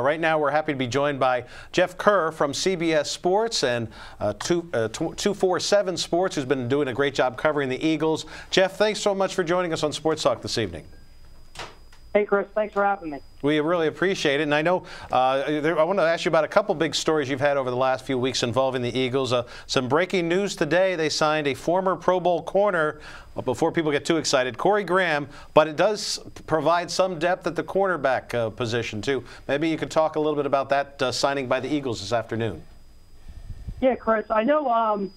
Right now, we're happy to be joined by Jeff Kerr from CBS Sports and 247 Sports, who's been doing a great job covering the Eagles. Jeff, thanks so much for joining us on Sports Talk this evening. Hey, Chris, thanks for having me. We really appreciate it. And I know I want to ask you about a couple big stories you've had over the last few weeks involving the Eagles. Some breaking news today. They signed a former Pro Bowl corner, before people get too excited, Corey Graham, but it does provide some depth at the cornerback position, too. Maybe you could talk a little bit about that signing by the Eagles this afternoon. Yeah, Chris, I know,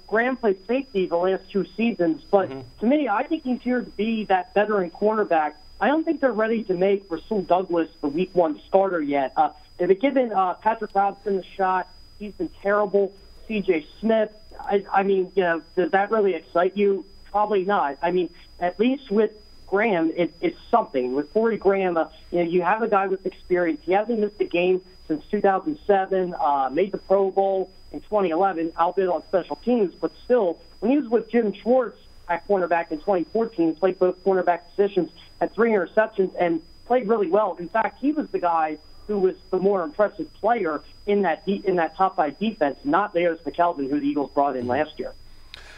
Graham played safety the last 2 seasons, but to me, I think he's here to be that veteran cornerback. I don't think they're ready to make Rasul Douglas the Week 1 starter yet. They've given Patrick Robinson a shot. He's been terrible. C.J. Smith, I mean, does that really excite you? Probably not. I mean, at least with Graham, it's something. With Corey Graham, you have a guy with experience. He hasn't missed a game since 2007, made the Pro Bowl in 2011, albeit on special teams, but still, when he was with Jim Schwartz at cornerback in 2014, played both cornerback positions, had 3 interceptions, and played really well. In fact, he was the guy who was the more impressive player in that top 5 defense, not Leos McKelvin, who the Eagles brought in last year.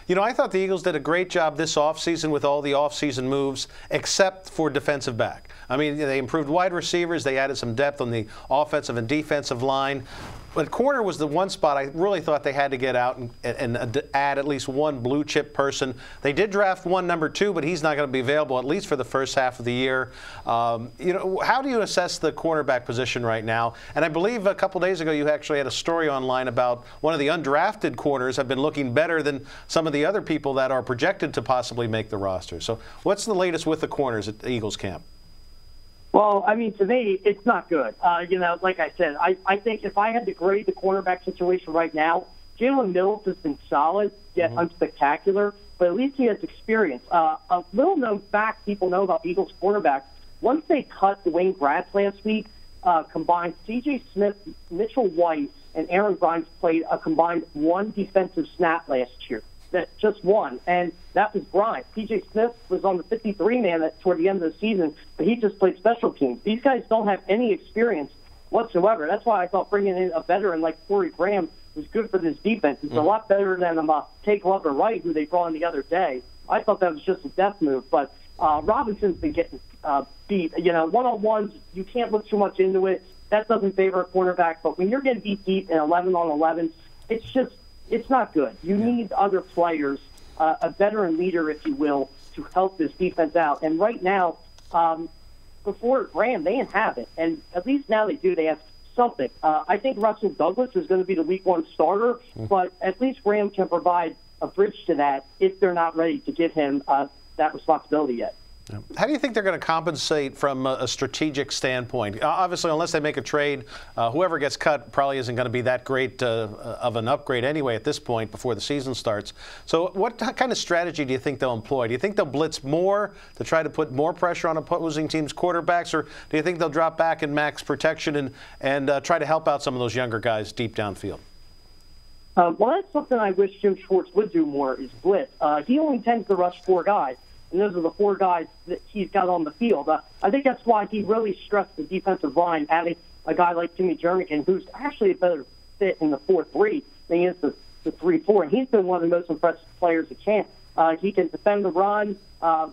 You know, I thought the Eagles did a great job this offseason with all the offseason moves, except for defensive back. I mean, they improved wide receivers. They added some depth on the offensive and defensive line. But corner was the one spot I really thought they had to get out and add at least one blue chip person. They did draft one number 2, but he's not going to be available at least for the first half of the year. How do you assess the cornerback position right now? And I believe a couple days ago you actually had a story online about one of the undrafted corners have been looking better than some of the other people that are projected to possibly make the roster. So what's the latest with the corners at the Eagles camp? Well, I mean, to me, it's not good. Like I said, I think if I had to grade the cornerback situation right now, Jalen Mills has been solid, yet unspectacular, but at least he has experience. A little-known fact people know about Eagles cornerbacks, once they cut Dwayne Gratz last week, combined C.J. Smith, Mitchell White, and Aaron Grimes played a combined 1 defensive snap last year. That just one, and that was Grimes. P.J. Smith was on the 53-man toward the end of the season, but he just played special teams. These guys don't have any experience whatsoever. That's why I thought bringing in a veteran like Corey Graham was good for this defense. It's a lot better than Take Lover Wright, who they brought in the other day. I thought that was just a death move, but Robinson's been getting beat. One-on-ones, you can't look too much into it. That doesn't favor a cornerback, but when you're getting beat deep in 11-on-11, it's not good. You need other players, a veteran leader, if you will, to help this defense out. And right now, before Graham, they didn't have it. And at least now they do. They have something. I think Russell Douglas is going to be the Week 1 starter, but at least Graham can provide a bridge to that if they're not ready to give him that responsibility yet. How do you think they're going to compensate from a strategic standpoint? Obviously, unless they make a trade, whoever gets cut probably isn't going to be that great of an upgrade anyway at this point before the season starts. So what kind of strategy do you think they'll employ? Do you think they'll blitz more to try to put more pressure on opposing teams' quarterbacks, or do you think they'll drop back in max protection and try to help out some of those younger guys deep downfield? Well, that's something I wish Jim Schwartz would do more, is blitz. He only tends to rush 4 guys. And those are the 4 guys that he's got on the field. I think that's why he really stressed the defensive line, adding a guy like Timmy Jernigan, who's actually a better fit in the 4-3 than he is the 3-4. And he's been one of the most impressive players at camp. He can defend the run.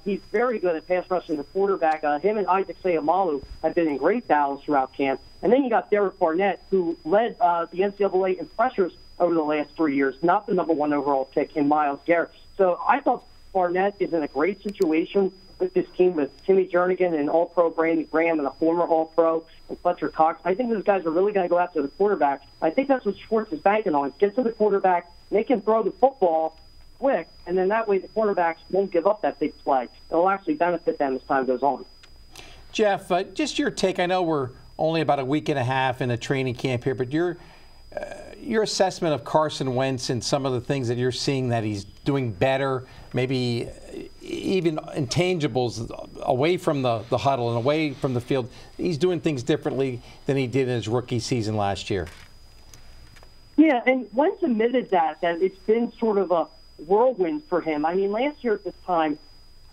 He's very good at pass rushing the quarterback. Him and Isaac Seumalo have been in great battles throughout camp. And then you got Derek Barnett, who led the NCAA in pressures over the last 3 years, not the number 1 overall pick in Myles Garrett. So I thought Barnett is in a great situation with this team with Timmy Jernigan and All-Pro Brandon Graham and a former All-Pro and Fletcher Cox. I think those guys are really going to go after the quarterback. I think that's what Schwartz is banking on. Get to the quarterback, make him throw the football quick, and then that way the quarterbacks won't give up that big play. It'll actually benefit them as time goes on. Jeff, just your take. I know we're only about a week and a half in a training camp here, but your assessment of Carson Wentz and some of the things that you're seeing that he's doing better, maybe even intangibles away from the huddle and away from the field, he's doing things differently than he did in his rookie season last year. Yeah, and Wentz admitted that it's been sort of a whirlwind for him. I mean, last year at this time,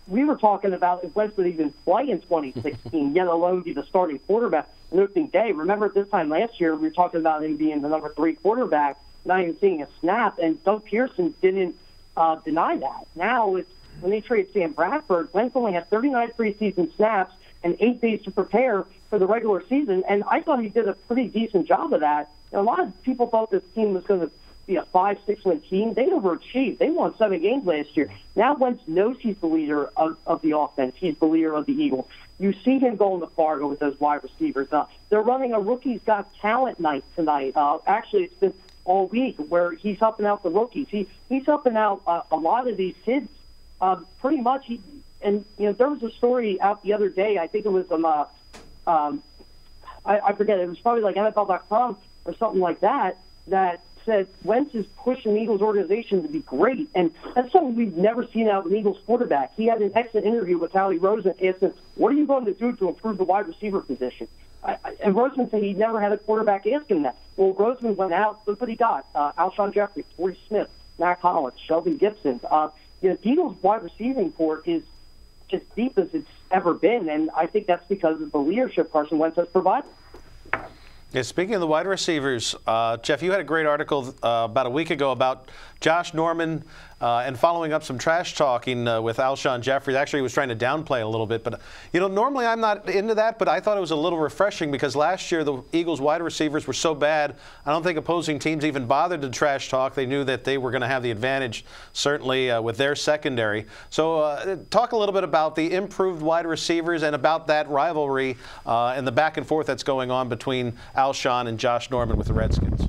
we were talking about if Wentz would even play in 2016, yet alone be the starting quarterback. an opening day. Remember at this time last year, we were talking about him being the number 3 quarterback, not even seeing a snap, and Doug Pearson didn't deny that. Now, when they traded Sam Bradford, Wentz only had 39 preseason snaps and 8 days to prepare for the regular season, and I thought he did a pretty decent job of that. And a lot of people thought this team was going to be a 5-6 win team. They overachieved. They won 7 games last year. Now Wentz knows he's the leader of the offense. He's the leader of the Eagles. You see him going to Fargo with those wide receivers. They're running a Rookies Got Talent night tonight. Actually, it's been all week where he's helping out the rookies. He's helping out a lot of these kids pretty much. And there was a story out the other day. I think it was I forget. It was probably like NFL.com or something like that said Wentz is pushing the Eagles organization to be great. And that's something we've never seen out of an Eagles quarterback. He had an excellent interview with Howie Roseman asking, what are you going to do to improve the wide receiver position? And Roseman said he never had a quarterback ask him that. Well, Roseman went out. Look what he got. Alshon Jeffrey, Torrey Smith, Matt Collins, Sheldon Gibson. The Eagles' wide receiving corps is as deep as it's ever been, and I think that's because of the leadership Carson Wentz has provided. Yeah, speaking of the wide receivers, Jeff, you had a great article about a week ago about Josh Norman and following up some trash talking with Alshon Jeffrey. Actually, he was trying to downplay it a little bit. But, normally I'm not into that, but I thought it was a little refreshing because last year the Eagles wide receivers were so bad, I don't think opposing teams even bothered to trash talk. They knew that they were going to have the advantage, certainly with their secondary. So talk a little bit about the improved wide receivers and about that rivalry and the back and forth that's going on between Alshon and Josh Norman with the Redskins.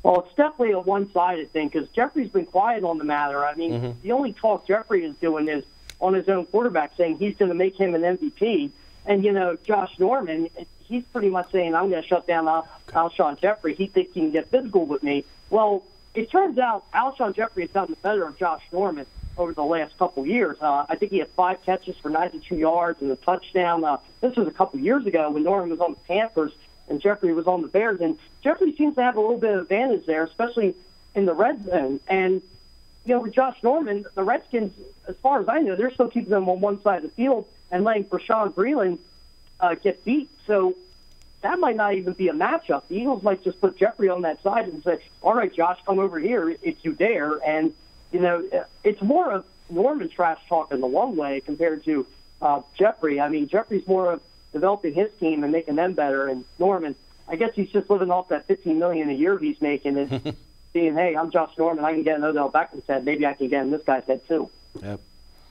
Well, it's definitely a one-sided thing because Jeffrey's been quiet on the matter. I mean, the only talk Jeffrey is doing is on his own quarterback saying he's going to make him an MVP. And, Josh Norman, he's pretty much saying, I'm going to shut down Alshon Jeffrey. He thinks he can get physical with me. Well, it turns out Alshon Jeffrey has gotten the better of Josh Norman over the last couple of years. I think he had 5 catches for 92 yards and a touchdown. This was a couple years ago when Norman was on the Panthers and Jeffrey was on the Bears. And Jeffrey seems to have a little bit of advantage there, especially in the red zone. And, with Josh Norman, the Redskins, as far as I know, they're still keeping them on one side of the field and letting Rashawn Breeland get beat. So that might not even be a matchup. The Eagles might just put Jeffrey on that side and say, all right, Josh, come over here if you dare. And, it's more of Norman trash talk in the one way compared to Jeffrey. I mean, Jeffrey's more of developing his team and making them better. And Norman, I guess he's just living off that $15 million a year he's making and seeing, hey, I'm Josh Norman. I can get an Odell Beckham's head. Maybe I can get in this guy's head too. Yep.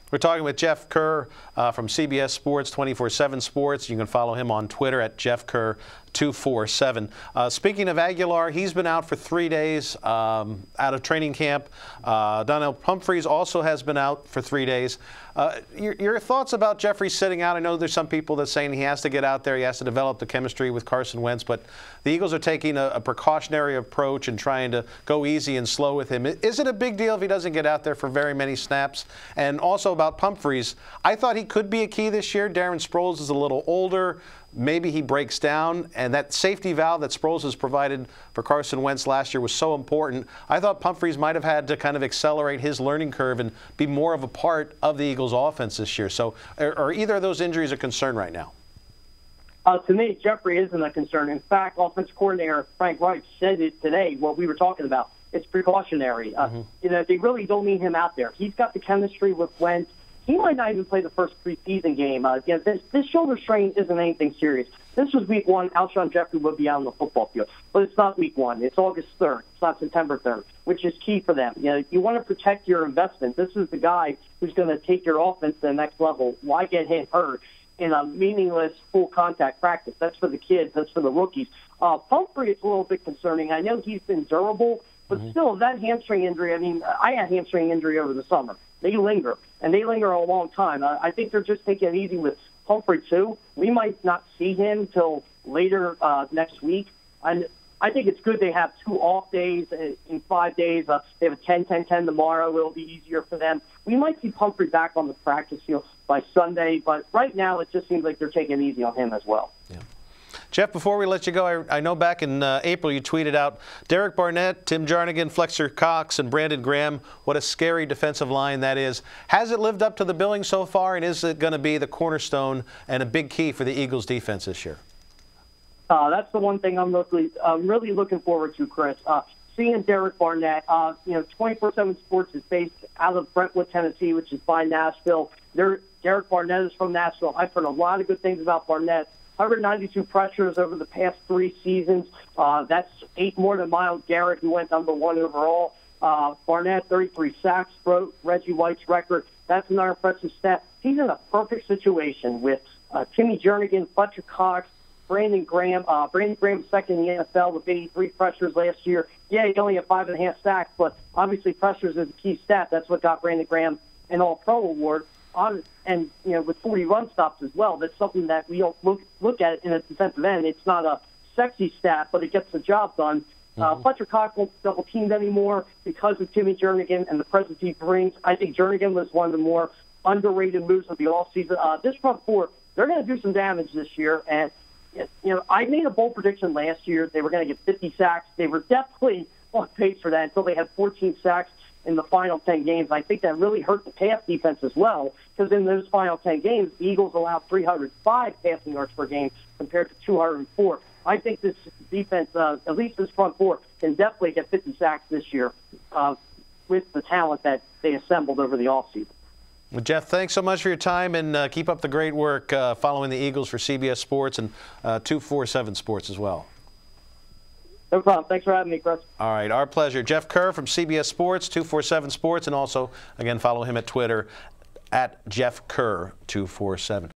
We're talking with Jeff Kerr from CBS Sports, 24/7 Sports. You can follow him on Twitter at Jeff Kerr 247. Speaking of Aguilar, he's been out for 3 days out of training camp. Donnell Humphreys also has been out for 3 days. Your thoughts about Jeffrey sitting out? I know there's some people that are saying he has to get out there, he has to develop the chemistry with Carson Wentz, but the Eagles are taking a precautionary approach and trying to go easy and slow with him. Is it a big deal if he doesn't get out there for very many snaps? And also about Humphreys, I thought he could be a key this year. Darren Sproles is a little older. Maybe he breaks down, and that safety valve that Sproles has provided for Carson Wentz last year was so important. I thought Humphreys might have had to kind of accelerate his learning curve and be more of a part of the Eagles' offense this year. So are either of those injuries a concern right now? To me, Jeffrey isn't a concern. In fact, offensive coordinator Frank Reich said it today, what we were talking about. It's precautionary. They really don't need him out there. He's got the chemistry with Wentz. He might not even play the first preseason game. This shoulder strain isn't anything serious. This was week 1. Alshon Jeffrey would be out on the football field. But it's not week 1. It's August 3rd. It's not September 3rd, which is key for them. You want to protect your investment. This is the guy who's going to take your offense to the next level. Why get him hurt in a meaningless full contact practice? That's for the kids. That's for the rookies. Pumphrey is a little bit concerning. I know he's been durable, but still, that hamstring injury, I had hamstring injury over the summer. They linger, and they linger a long time. I think they're just taking it easy with Humphrey, too. We might not see him till later next week. And I think it's good they have 2 off days in 5 days. They have a 10-10-10 tomorrow. It'll be easier for them. We might see Humphrey back on the practice field by Sunday, but right now it just seems like they're taking it easy on him as well. Yeah. Jeff, before we let you go, I know back in April you tweeted out Derek Barnett, Tim Jarnigan, Fletcher Cox, and Brandon Graham. What a scary defensive line that is. Has it lived up to the billing so far, and is it going to be the cornerstone and a big key for the Eagles' defense this year? That's the one thing I'm really looking forward to, Chris. Seeing Derek Barnett, 24/7 Sports is based out of Brentwood, Tennessee, which is by Nashville. Derek Barnett is from Nashville. I've heard a lot of good things about Barnett. 192 pressures over the past 3 seasons. That's 8 more than Myles Garrett, who went number 1 overall. Barnett, 33 sacks, broke Reggie White's record. That's another impressive stat. He's in a perfect situation with Timmy Jernigan, Fletcher Cox, Brandon Graham. Brandon Graham second in the NFL with 83 pressures last year. Yeah, he only had 5.5 sacks, but obviously pressures is a key stat. That's what got Brandon Graham an All-Pro award. And with 40 run stops as well, that's something that we don't look at in a defensive end. It's not a sexy stat, but it gets the job done. Fletcher Cox won't double teamed anymore because of Timmy Jernigan and the presence he brings. I think Jernigan was one of the more underrated moves of the offseason. This front four, they're going to do some damage this year. And, I made a bold prediction last year. They were going to get 50 sacks. They were definitely on pace for that until they had 14 sacks in the final 10 games. I think that really hurt the pass defense as well, because in those final 10 games, the Eagles allowed 305 passing yards per game compared to 204. I think this defense, at least this front four, can definitely get 50 sacks this year with the talent that they assembled over the offseason. Well, Jeff, thanks so much for your time, and keep up the great work following the Eagles for CBS Sports and 247 Sports as well. No problem. Thanks for having me, Chris. All right, our pleasure. Jeff Kerr from CBS Sports, 247 Sports, and also, again, follow him at Twitter at Jeff Kerr 247.